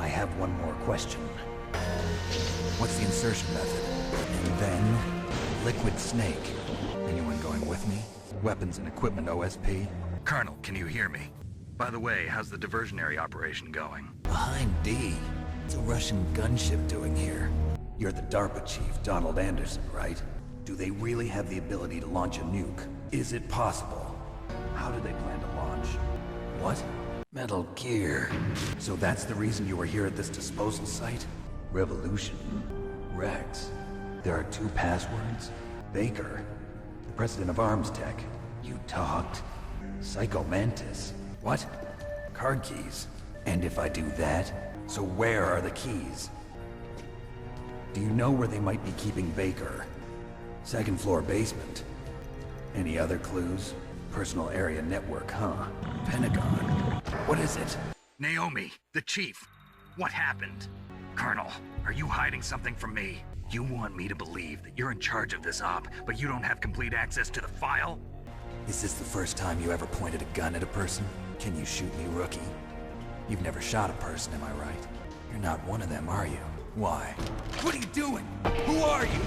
I have one more question. What's the insertion method? And then, Liquid Snake. Anyone going with me? Weapons and equipment OSP? Colonel, can you hear me? By the way, how's the diversionary operation going? Behind D. What's a Russian gunship doing here? You're the DARPA chief, Donald Anderson, right? Do they really have the ability to launch a nuke? Is it possible? How do they plan to launch? What? Metal Gear. So that's the reason you were here at this disposal site? Revolution. Rex. There are 2 passwords? Baker. The president of Arms Tech. You talked. Phsycho Mantis. What? Card keys. And if I do that, so where are the keys? Do you know where they might be keeping Baker? 2nd floor basement. Any other clues? Personal area network, huh? Pentagon. What is it? Naomi, the chief. What happened? Colonel, are you hiding something from me? You want me to believe that you're in charge of this op, but you don't have complete access to the file? Is this the first time you ever pointed a gun at a person? Can you shoot me, rookie? You've never shot a person, am I right? You're not one of them, are you? Why? What are you doing? Who are you?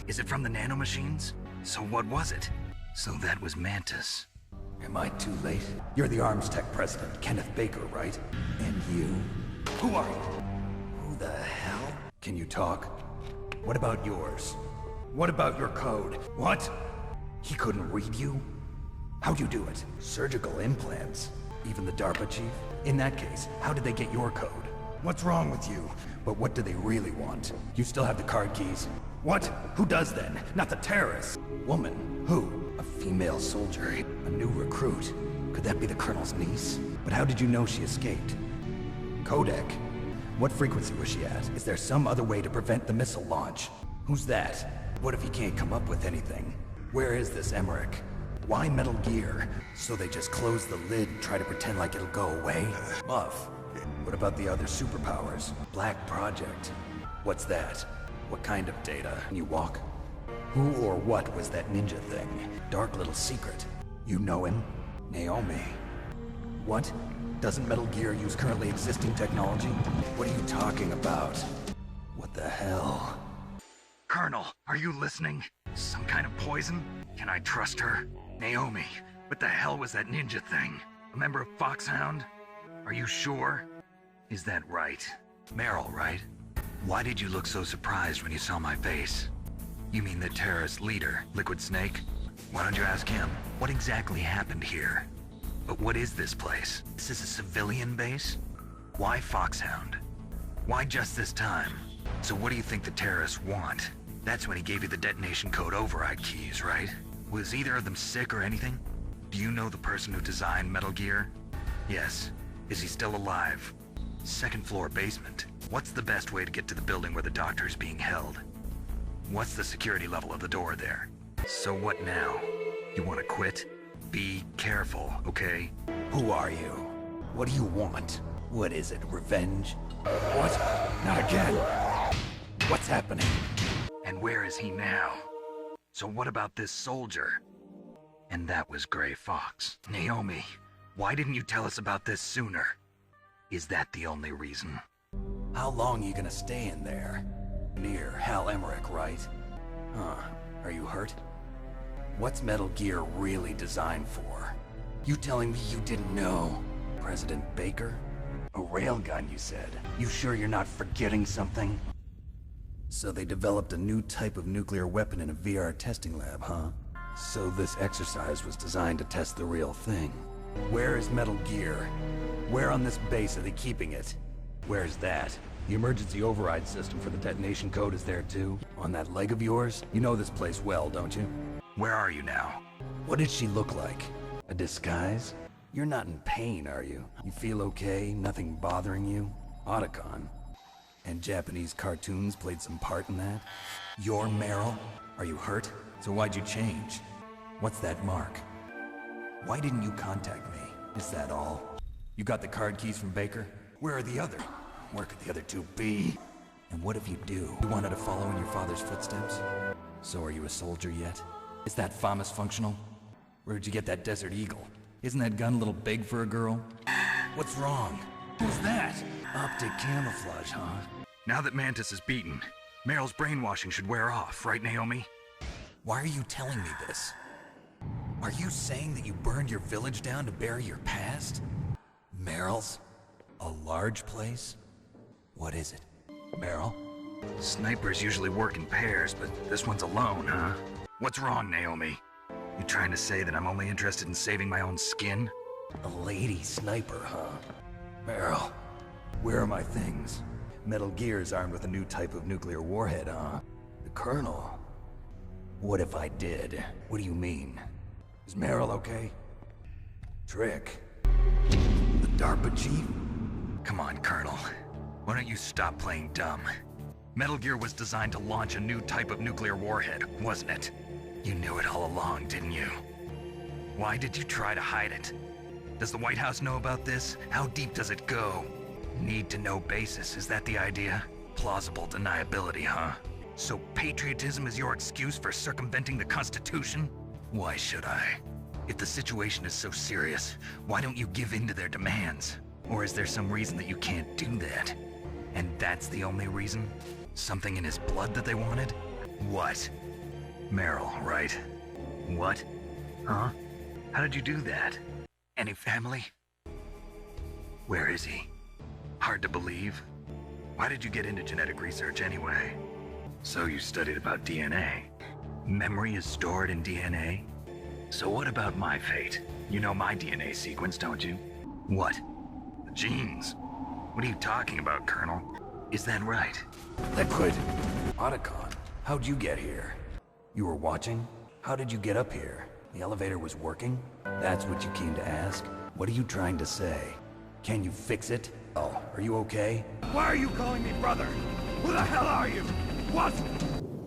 Is it from the nanomachines? So what was it? So that was Mantis. Am I too late? You're the Arms Tech president, Kenneth Baker, right? And you? Who are you? Who the hell? Can you talk? What about yours? What about your code? What? He couldn't read you? How'd you do it? Surgical implants? Even the DARPA chief? In that case, how did they get your code? What's wrong with you? But what do they really want? You still have the card keys? What? Who does then? Not the terrorists. Woman? Who? A female soldier. A new recruit. Could that be the colonel's niece? But how did you know she escaped? Codec. What frequency was she at? Is there some other way to prevent the missile launch? Who's that? What if he can't come up with anything? Where is this Emmerich? Why Metal Gear? So they just close the lid and try to pretend like it'll go away? Muff. What about the other superpowers? Black Project. What's that? What kind of data? Can you walk? Who or what was that ninja thing? Dark little secret. You know him? Naomi. What? Doesn't Metal Gear use currently existing technology? What are you talking about? What the hell? Colonel, are you listening? Some kind of poison? Can I trust her? Naomi, what the hell was that ninja thing? A member of Foxhound? Are you sure? Is that right? Meryl, right? Why did you look so surprised when you saw my face? You mean the terrorist leader, Liquid Snake? Why don't you ask him? What exactly happened here? But what is this place? This is a civilian base? Why Foxhound? Why just this time? So what do you think the terrorists want? That's when he gave you the detonation code override keys, right? Was either of them sick or anything? Do you know the person who designed Metal Gear? Yes. Is he still alive? 2nd floor basement. What's the best way to get to the building where the doctor is being held? What's the security level of the door there? So what now? You want to quit? Be careful, okay? Who are you? What do you want? What is it, revenge? What? Not again! What's happening? And where is he now? So what about this soldier? And that was Gray Fox. Naomi, why didn't you tell us about this sooner? Is that the only reason? How long are you gonna stay in there? Near Hal Emmerich, right? Huh. Are you hurt? What's Metal Gear really designed for? You telling me you didn't know? President Baker? A railgun, you said. You sure you're not forgetting something? So they developed a new type of nuclear weapon in a VR testing lab, huh? So this exercise was designed to test the real thing. Where is Metal Gear? Where on this base are they keeping it? Where's that? The emergency override system for the detonation code is there too? On that leg of yours? You know this place well, don't you? Where are you now? What did she look like? A disguise? You're not in pain, are you? You feel okay? Nothing bothering you? Otacon. And Japanese cartoons played some part in that? You're Meryl? Are you hurt? So why'd you change? What's that mark? Why didn't you contact me? Is that all? You got the card keys from Baker? Where are the other? Where could the other 2 be? And what if you do? You wanted to follow in your father's footsteps? So are you a soldier yet? Is that FAMAS functional? Where'd you get that Desert Eagle? Isn't that gun a little big for a girl? What's wrong? Who's that? Optic camouflage, huh? Now that Mantis is beaten, Meryl's brainwashing should wear off, right, Naomi? Why are you telling me this? Are you saying that you burned your village down to bury your past? Meryl's? A large place? What is it? Meryl? Snipers usually work in pairs, but this one's alone, huh? What's wrong, Naomi? You trying to say that I'm only interested in saving my own skin? A lady sniper, huh? Meryl, where are my things? Metal Gear's armed with a new type of nuclear warhead, huh? The Colonel? What if I did? What do you mean? Is Meryl okay? Trick? The DARPA chief? Come on, Colonel. Why don't you stop playing dumb? Metal Gear was designed to launch a new type of nuclear warhead, wasn't it? You knew it all along, didn't you? Why did you try to hide it? Does the White House know about this? How deep does it go? Need to know basis, is that the idea? Plausible deniability, huh? So patriotism is your excuse for circumventing the Constitution? Why should I? If the situation is so serious, why don't you give in to their demands? Or is there some reason that you can't do that? And that's the only reason? Something in his blood that they wanted? What? Meryl, right? What? Huh? How did you do that? Any family? Where is he? Hard to believe. Why did you get into genetic research anyway? So you studied about DNA. Memory is stored in DNA? So what about my fate? You know my DNA sequence, don't you? What? The genes? What are you talking about, Colonel? Is that right? Liquid. Otacon, how'd you get here? You were watching? How did you get up here? The elevator was working? That's what you came to ask? What are you trying to say? Can you fix it? Oh, are you okay? Why are you calling me brother? Who the hell are you? What?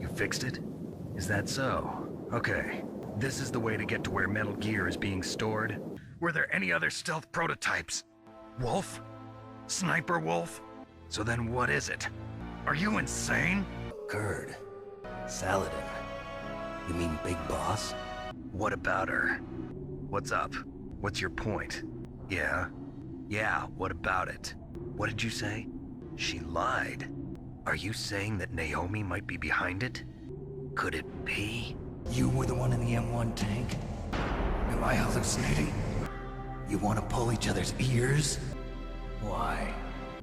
You fixed it? Is that so? Okay. This is the way to get to where Metal Gear is being stored? Were there any other stealth prototypes? Wolf? Sniper Wolf? So then what is it? Are you insane? Curd. Saladin. You mean Big Boss? What about her? What's up? What's your point? Yeah? Yeah, what about it? What did you say? She lied. Are you saying that Naomi might be behind it? Could it be? You were the one in the M1 tank? Am I hallucinating? You want to pull each other's ears? Why?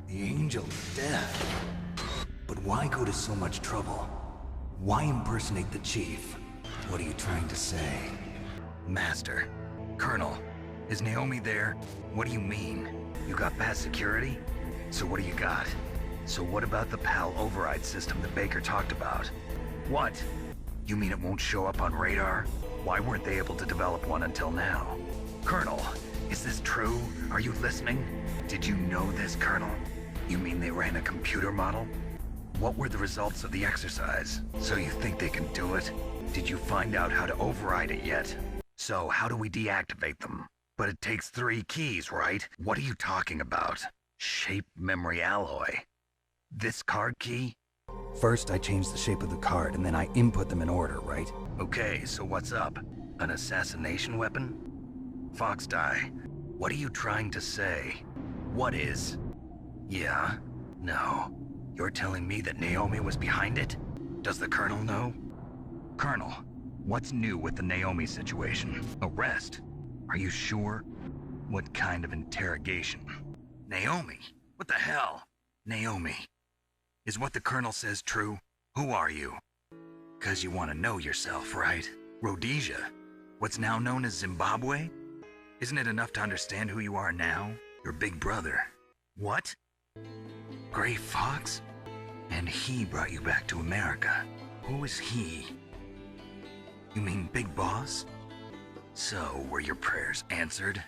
The Angel of Death. But why go to so much trouble? Why impersonate the Chief? What are you trying to say? Master. Colonel. Is Naomi there? What do you mean? You got past security? So what do you got? So what about the PAL override system that Baker talked about? What? You mean it won't show up on radar? Why weren't they able to develop one until now? Colonel, is this true? Are you listening? Did you know this, Colonel? You mean they ran a computer model? What were the results of the exercise? So you think they can do it? Did you find out how to override it yet? So how do we deactivate them? But it takes 3 keys, right? What are you talking about? Shape memory alloy. This card key? First, I changed the shape of the card, and then I input them in order, right? Okay, so what's up? An assassination weapon? Fox die. What are you trying to say? What is? Yeah? No. You're telling me that Naomi was behind it? Does the Colonel know? Colonel, what's new with the Naomi situation? Arrest? Are you sure? What kind of interrogation? Naomi? What the hell? Naomi. Is what the Colonel says true? Who are you? 'Cause you want to know yourself, right? Rhodesia? What's now known as Zimbabwe? Isn't it enough to understand who you are now? Your big brother. What? Gray Fox? And he brought you back to America. Who is he? You mean Big Boss? So, were your prayers answered?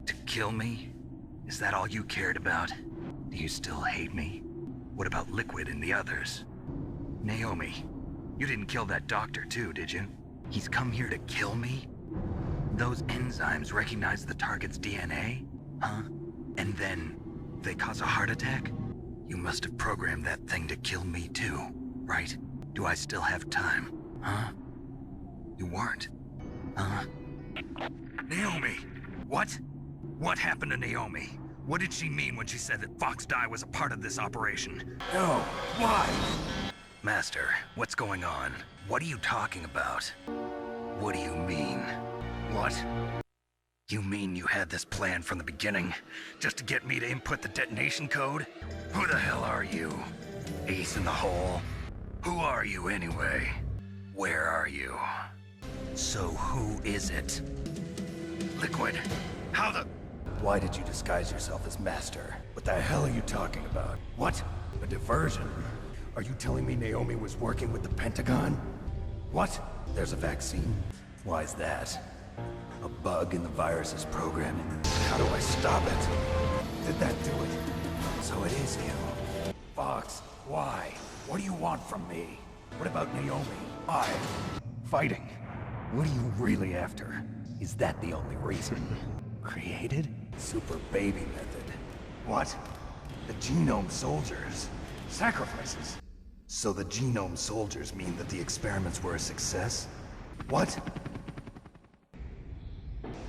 To kill me? Is that all you cared about? Do you still hate me? What about Liquid and the others? Naomi, you didn't kill that doctor too, did you? He's come here to kill me? Those enzymes recognize the target's DNA? Huh? And then they cause a heart attack? You must have programmed that thing to kill me too, right? Do I still have time? Huh? You weren't. Huh? Naomi! What? What happened to Naomi? What did she mean when she said that Fox Die was a part of this operation? No, why? Master, what's going on? What are you talking about? What do you mean? What? You mean you had this plan from the beginning, just to get me to input the detonation code? Who the hell are you? Ace in the hole? Who are you anyway? Where are you? So who is it? Liquid, how the... Why did you disguise yourself as Master? What the hell are you talking about? What? A diversion? Are you telling me Naomi was working with the Pentagon? What? There's a vaccine? Why is that? A bug in the virus's programming? How do I stop it? Did that do it? So it is you. Fox, why? What do you want from me? What about Naomi? I... Fighting. What are you really after? Is that the only reason? Created? Super baby method. What? The genome soldiers. Sacrifices. So the genome soldiers mean that the experiments were a success? What?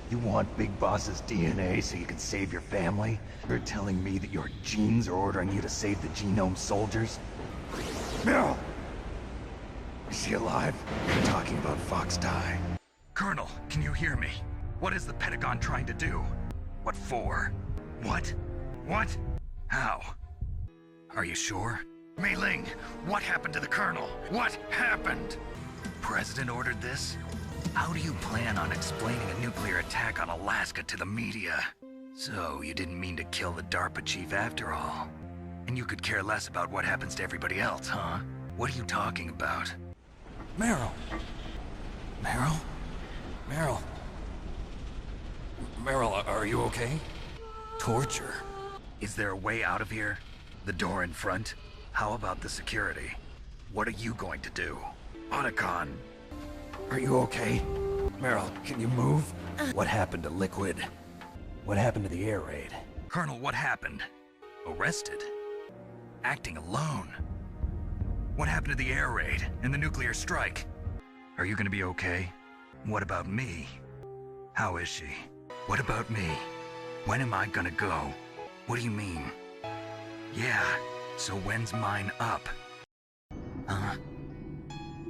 You want Big Boss's DNA so you can save your family? You're telling me that your genes are ordering you to save the genome soldiers? Meryl! Is she alive? You're talking about Fox Die. Colonel, can you hear me? What is the Pentagon trying to do? What for? What? What? How? Are you sure? Mei Ling, what happened to the Colonel? What happened? President ordered this? How do you plan on explaining a nuclear attack on Alaska to the media? So, you didn't mean to kill the DARPA chief after all. And you could care less about what happens to everybody else, huh? What are you talking about? Meryl! Meryl? Meryl? Meryl, are you okay? Torture? Is there a way out of here? The door in front? How about the security? What are you going to do? Otacon! Are you okay? Meryl, can you move? What happened to Liquid? What happened to the air raid? Colonel, what happened? Arrested? Acting alone? What happened to the air raid and the nuclear strike? Are you gonna be okay? What about me? How is she? What about me? When am I gonna go? What do you mean? Yeah, so when's mine up? Huh?